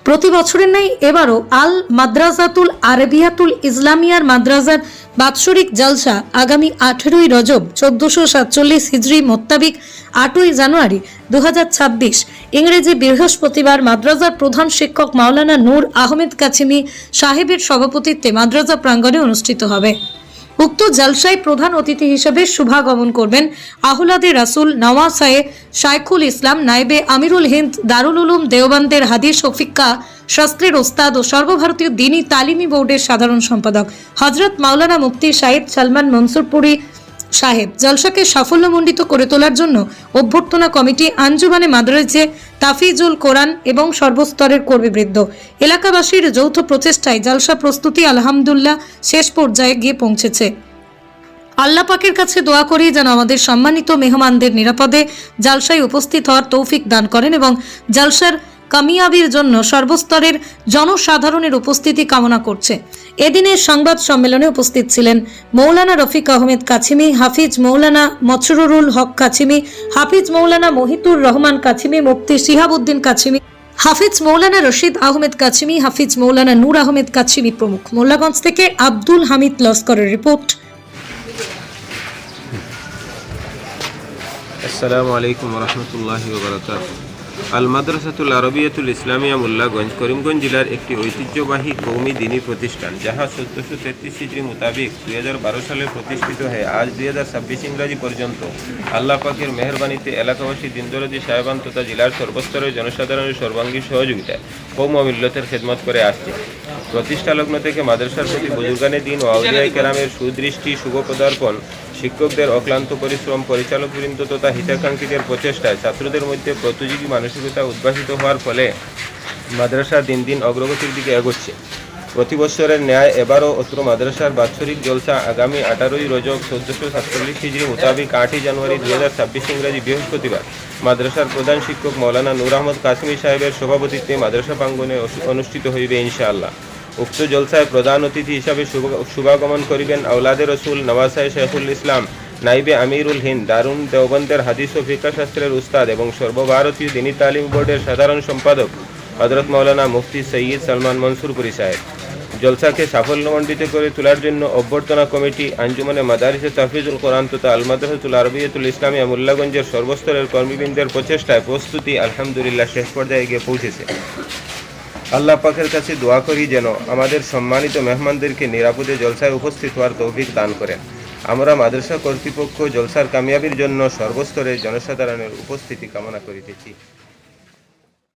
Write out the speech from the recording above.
প্রতি বছরের ন্যায় এবারও আল মাদ্রাসাতুল আরবিয়াতুল ইসলামিয়ার মাদ্রাসার বাৎসরিক জলসা আগামী 18ই রজব 1447 হিজরি মোত্তাবিক 8ই জানুয়ারি 2026 ইংরেজি বৃহস্পতিবার মাদ্রাসার প্রধান শিক্ষক মাওলানা নূর আহমেদ কাছিমি সাহেবের সভাপতিত্বে মাদ্রাসা প্রাঙ্গণে অনুষ্ঠিত হবে। উক্ত জলসায় প্রধান অতিথি হিসেবে শুভাগমন করবেন আহলাদে রাসূল নওয়াসায়ে শাইখুল ইসলাম নায়েবে আমিরুল হিন্দ দারুল উলুম দেওবন্দের হাদিস ও ফিক্কা শাস্ত্রের ওস্তাদ ও সর্বভারতীয় দ্বীনী তালিমি বোর্ডের সাধারণ সম্পাদক হযরত মাওলানা মুফতি সাইদ সালমান মনসুরপুরি সাহেব। জলসাকে সাফল্যমণ্ডিত করে তোলার জন্য অভ্যর্থনা কমিটি, আঞ্জুমানে মাদ্রাসে তাফিজুল কোরআন এবং সর্বস্তরের কর্মীবৃন্দ এলাকাবাসীর যৌথ প্রচেষ্টায় জলসা প্রস্তুতি আলহামদুলিল্লাহ শেষ পর্যায়ে গিয়ে পৌঁছেছে। আল্লাহ পাকের কাছে দোয়া করি যেন আমাদের সম্মানিত মেহমানদের নিরাপদে জলসায় উপস্থিত হওয়ার তৌফিক দান করেন এবং জলসার কামিয়াবির জন্য সর্বস্তরের জনসাধারণের উপস্থিতি কামনা করছে। এদিনের সংবাদ সম্মেলনে উপস্থিত ছিলেন মৌলানা রফিক আহমেদ কাছিমি, হাফিজ মৌলানা মসরুরুল হক কাছিমি, হাফিজ মৌলানা মহিতুর রহমান কাছিমি, মুফতি শিহাবউদ্দিন কাছিমি, হাফিজ মৌলানা রশিদ আহমেদ কাছিমি, হাফিজ মৌলানা নূর আহমেদ কাছিমি প্রমুখ। মোল্লাগঞ্জ থেকে আব্দুল হামিদ লস্করের রিপোর্ট। আসসালামু আলাইকুম ওয়া রাহমাতুল্লাহি ওয়া বারাকাতুহু। আল মাদ্রাসাতুল আরবিয়াতুল ইসলামিয়া মোল্লাগঞ্জ করিমগঞ্জ জেলার একটি ঐতিহ্যবাহী কওমি দ্বীনী প্রতিষ্ঠান, যাহা 1433 হিজরি মোতাবেক 2012 সালে প্রতিষ্ঠিত হয়ে আজ 2026 ইংরাজি পর্যন্ত আল্লাহ পাকের মেহরবানিতে এলাকাবাসী দিনদরদি সাহেবান তথা জেলার সর্বস্তরের জনসাধারণের সর্বাঙ্গী সহযোগিতায় কওম ও মিল্লতের খেদমত করে আসছে। প্রতিষ্ঠা লগ্ন থেকে মাদ্রাসার প্রতি বুজুর্গানে দিন ও আউলিয়ায়ে কেরামের সুদৃষ্টি, শুভ পদার্পণ, শিক্ষকদের অক্লান্ত পরিশ্রম, পরিচালকবৃন্দ তথা হিতাকাঙ্ক্ষীদের প্রচেষ্টায় ছাত্রদের মধ্যে প্রতিযোগী মানসিকতা উদ্ভাসিত হওয়ার ফলে মাদ্রাসা দিন দিন অগ্রগতির দিকে এগোচ্ছে। প্রতি বছরের ন্যায় এবারও অত্র মাদ্রাসার বাৎসরিক জলসা আগামী 18ই রজব 1447 হিজরি মোতাবিক 8ই জানুয়ারি 2026 ইংরাজি বৃহস্পতিবার মাদ্রাসার প্রধান শিক্ষক মাওলানা নূর আহমদ কাছিমি সাহেবের সভাপতিত্বে মাদ্রাসা প্রাঙ্গণে অনুষ্ঠিত হইবে ইনশাআল্লাহ। উক্ত জলসায় প্রধান অতিথি হিসাবে শুভাগমন করিবেন আওলাদে রসুল নওয়াসায়ে শাইখুল ইসলাম নাইবে আমিরুল হিন্দ দারুল দেওবন্দের হাদিস ও ফিকহ শাস্ত্রের উস্তাদ এবং সর্বভারতীয় দ্বীনী তালিম বোর্ডের সাধারণ সম্পাদক হযরত মাওলানা মুফতি সৈয়দ সালমান মনসুরপুরি সাহেব। জলসাকে সাফল্যমণ্ডিত করে তোলার জন্য অভ্যর্থনা কমিটি, আঞ্জুমানে মাদারিসে তাফিজুল কোরআন তথা আল মাদ্রাসাতুল আরবিয়াতুল ইসলামিয়া মোল্লাগঞ্জের সর্বস্তরের কর্মীবৃন্দের প্রচেষ্টায় প্রস্তুতি আলহামদুলিল্লাহ শেষ পর্যায়ে গিয়ে পৌঁছেছে। আল্লাহ পাকের কাছে দোয়া করি যেন আমাদের সম্মানিত মেহমানদেরকে নিরাপদে জলসায় উপস্থিত হওয়ার তৌফিক দান করেন। আমরা মাদ্রাসা কর্তৃপক্ষ জলসার কামিয়াবির জন্য সর্বস্তরের জনসাধারণের উপস্থিতি কামনা করিতেছি।